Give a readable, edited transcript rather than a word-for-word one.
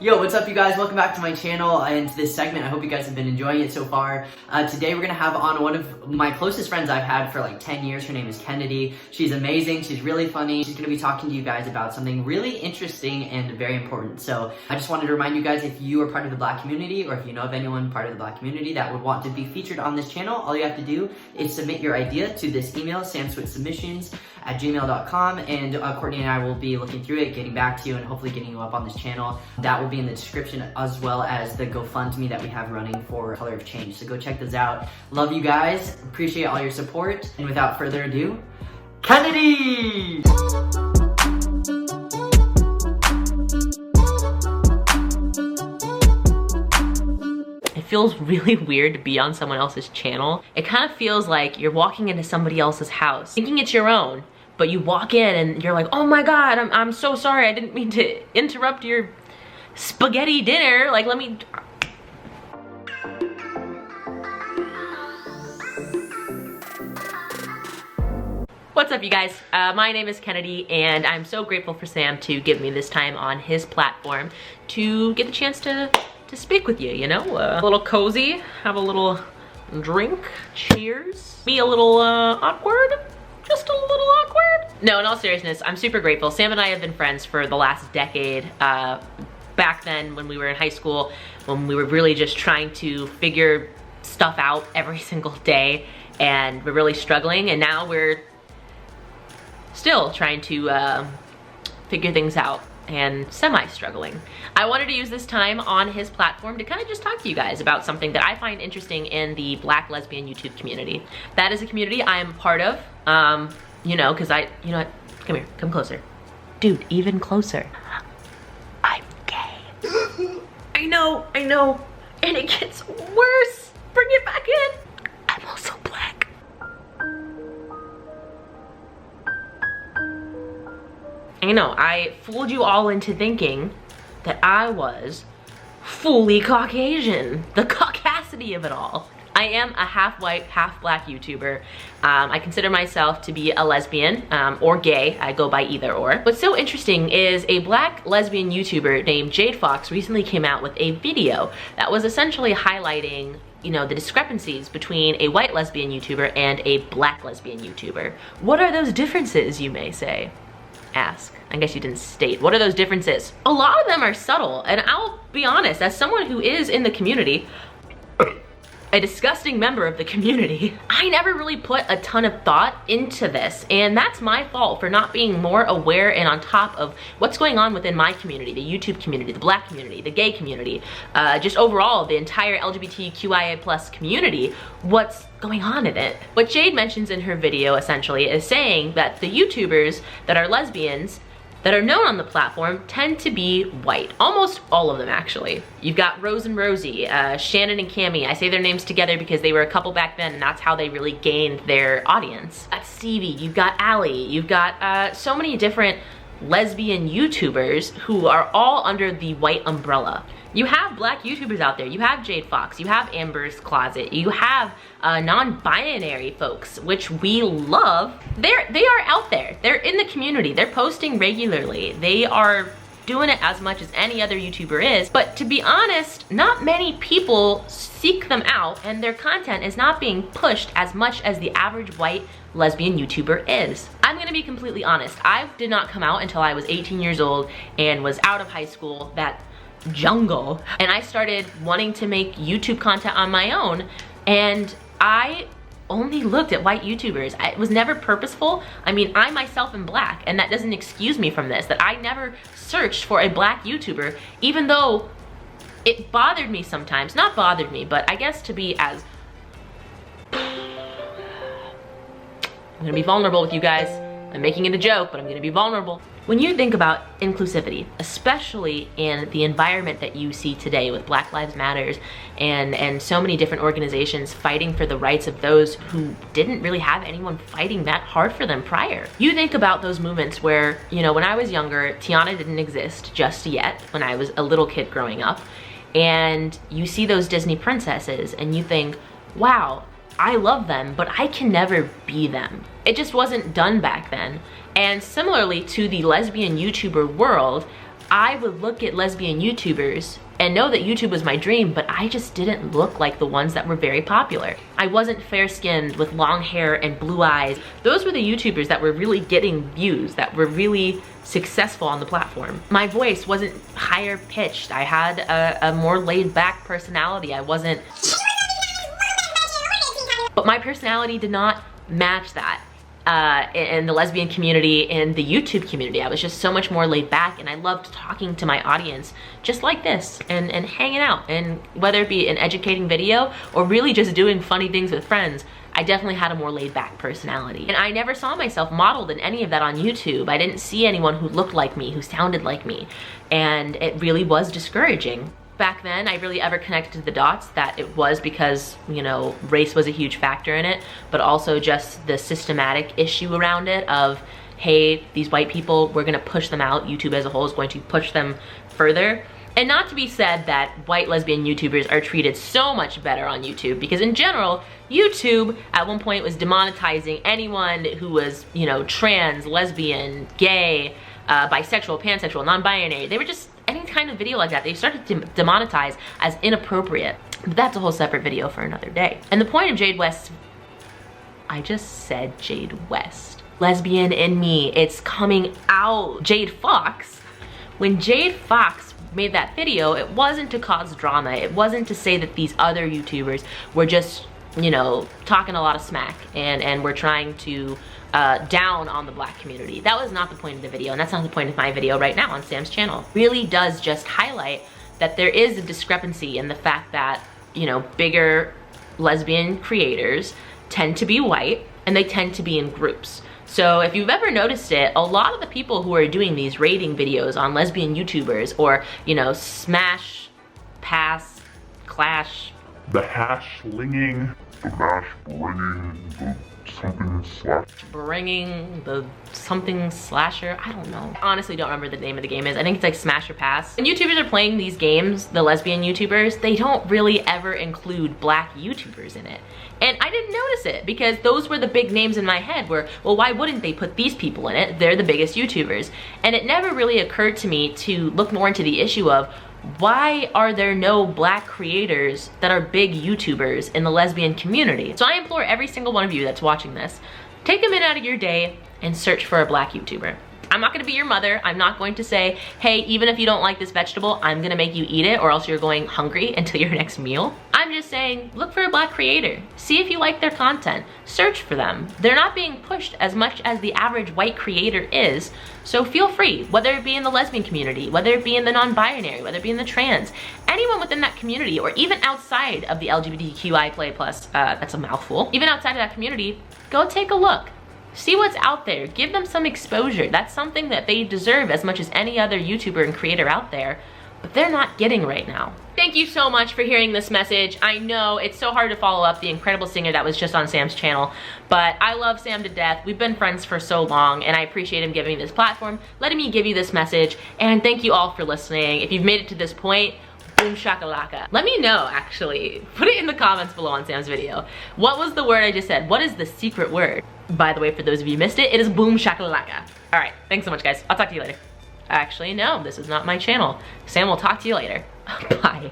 Yo, what's up you guys? Welcome back to my channel and to this segment. I hope you guys have been enjoying it so far. Today we're gonna have on one of my closest friends I've had for like 10 years. Her name is Kennedy. She's amazing, she's really funny. She's gonna be talking to you guys about something really interesting and very important. So I just wanted to remind you guys, if you are part of the Black community or if you know of anyone part of the Black community that would want to be featured on this channel, all you have to do is submit your idea to this email, samswitzsubmissions@gmail.com, and Courtney and I will be looking through it, getting back to you, and hopefully getting you up on this channel. That will be in the description, as well as the GoFundMe that we have running for Color of Change. So go check those out. Love you guys. Appreciate all your support. And without further ado, Kennedy! It feels really weird to be on someone else's channel. It kind of feels like you're walking into somebody else's house, thinking it's your own, but you walk in and you're like, oh my God, I'm so sorry. I didn't mean to interrupt your spaghetti dinner. Like, let me... What's up, you guys? My name is Kennedy, and I'm so grateful for Sam to give me this time on his platform to get the chance to speak with you, you know? A little cozy, have a little drink, cheers. Be a little awkward, just a little awkward. No, in all seriousness, I'm super grateful. Sam and I have been friends for the last decade. Back then, when we were in high school, when we were really just trying to figure stuff out every single day, and we're really struggling, and now we're still trying to figure things out and semi-struggling. I wanted to use this time on his platform to kind of just talk to you guys about something that I find interesting in the Black lesbian YouTube community. That is a community I am part of, you know, because you know what, come here, come closer. Dude, even closer. I'm gay. I know, and it gets worse. Bring it back in. I'm also Black. I know, I fooled you all into thinking that I was fully Caucasian. The caucasity of it all. I am a half white, half Black YouTuber. I consider myself to be a lesbian or gay. I go by either or. What's so interesting is a Black lesbian YouTuber named Jade Fox recently came out with a video that was essentially highlighting, you know, the discrepancies between a white lesbian YouTuber and a Black lesbian YouTuber. What are those differences, you may say? Ask. I guess you didn't state. What are those differences? A lot of them are subtle, and I'll be honest, as someone who is in the community, a disgusting member of the community, I never really put a ton of thought into this, and that's my fault for not being more aware and on top of what's going on within my community, the YouTube community, the Black community, the gay community, just overall the entire LGBTQIA+ community, what's going on in it. What Jade mentions in her video essentially is saying that the YouTubers that are lesbians that are known on the platform tend to be white. Almost all of them, actually. You've got Rose and Rosie, Shannon and Cammie. I say their names together because they were a couple back then, and that's how they really gained their audience. You've got Stevie, you've got Allie, you've got so many different lesbian YouTubers who are all under the white umbrella. You have Black YouTubers out there. You have Jade Fox, you have Amber's Closet, you have non-binary folks, which we love. They are out there. They're in the community. They're posting regularly. They are doing it as much as any other YouTuber is. But to be honest, not many people seek them out, and their content is not being pushed as much as the average white lesbian YouTuber is. I'm gonna be completely honest. I did not come out until I was 18 years old and was out of high school, that jungle, and I started wanting to make YouTube content on my own, and I only looked at white YouTubers. It was never purposeful. I mean, I myself am Black, and that doesn't excuse me from this, that I never searched for a Black YouTuber, even though it bothered me sometimes. Not bothered me, but I guess to be as... I'm gonna be vulnerable with you guys. I'm making it a joke, but I'm gonna be vulnerable. When you think about inclusivity, especially in the environment that you see today with Black Lives Matters and so many different organizations fighting for the rights of those who didn't really have anyone fighting that hard for them prior. You think about those movements where, you know, when I was younger, Tiana didn't exist just yet, when I was a little kid growing up, and you see those Disney princesses and you think, wow, I love them, but I can never be them. It just wasn't done back then. And similarly to the lesbian YouTuber world, I would look at lesbian YouTubers and know that YouTube was my dream, but I just didn't look like the ones that were very popular. I wasn't fair-skinned with long hair and blue eyes. Those were the YouTubers that were really getting views, that were really successful on the platform. My voice wasn't higher pitched. I had a more laid back personality. I wasn't, but my personality did not match that. In the lesbian community, in the YouTube community, I was just so much more laid back, and I loved talking to my audience just like this and hanging out. And whether it be an educating video or really just doing funny things with friends, I definitely had a more laid back personality. And I never saw myself modeled in any of that on YouTube. I didn't see anyone who looked like me, who sounded like me, and it really was discouraging. Back then, I really ever connected the dots that it was because, you know, race was a huge factor in it, but also just the systematic issue around it of, hey, these white people, we're gonna push them out. YouTube as a whole is going to push them further. And not to be said that white lesbian YouTubers are treated so much better on YouTube, because in general, YouTube at one point was demonetizing anyone who was, you know, trans, lesbian, gay, bisexual, pansexual, non-binary. They were just, any kind of video like that, they started to demonetize as inappropriate. But that's a whole separate video for another day. And the point of Jade West, I just said Jade West. Lesbian in me, it's coming out. Jade Fox, when Jade Fox made that video, it wasn't to cause drama. It wasn't to say that these other YouTubers were just, you know, talking a lot of smack and we're trying to down on the black community. That was not the point of the video, and that's not the point of my video right now on Sam's channel. It really does just highlight that there is a discrepancy in the fact that, you know, bigger lesbian creators tend to be white and they tend to be in groups. So if you've ever noticed it, a lot of the people who are doing these rating videos on lesbian YouTubers, or, you know, smash, pass, clash, the hash-linging, the mash-bringing, the something slash. Bringing the something slasher, I don't know. I honestly don't remember the name of the game is. I think it's like Smash or Pass. When YouTubers are playing these games, the lesbian YouTubers, they don't really ever include black YouTubers in it. And I didn't notice it because those were the big names in my head where, well, why wouldn't they put these people in it? They're the biggest YouTubers. And it never really occurred to me to look more into the issue of, why are there no black creators that are big YouTubers in the lesbian community? So I implore every single one of you that's watching this, take a minute out of your day and search for a black YouTuber. I'm not gonna be your mother. I'm not going to say, hey, even if you don't like this vegetable, I'm gonna make you eat it or else you're going hungry until your next meal. I'm just saying, look for a black creator. See if you like their content. Search for them. They're not being pushed as much as the average white creator is, so feel free, whether it be in the lesbian community, whether it be in the non-binary, whether it be in the trans, anyone within that community, or even outside of the LGBTQI+, that's a mouthful, even outside of that community, go take a look. See what's out there. Give them some exposure. That's something that they deserve as much as any other YouTuber and creator out there, but they're not getting right now. Thank you so much for hearing this message. I know it's so hard to follow up the incredible singer that was just on Sam's channel, but I love Sam to death. We've been friends for so long, and I appreciate him giving me this platform, letting me give you this message, and thank you all for listening. If you've made it to this point, boom shakalaka. Let me know, actually. Put it in the comments below on Sam's video. What was the word I just said? What is the secret word? By the way, for those of you who missed it, it is boom shakalaka. All right, thanks so much, guys. I'll talk to you later. Actually, no, this is not my channel. Sam will talk to you later. Bye.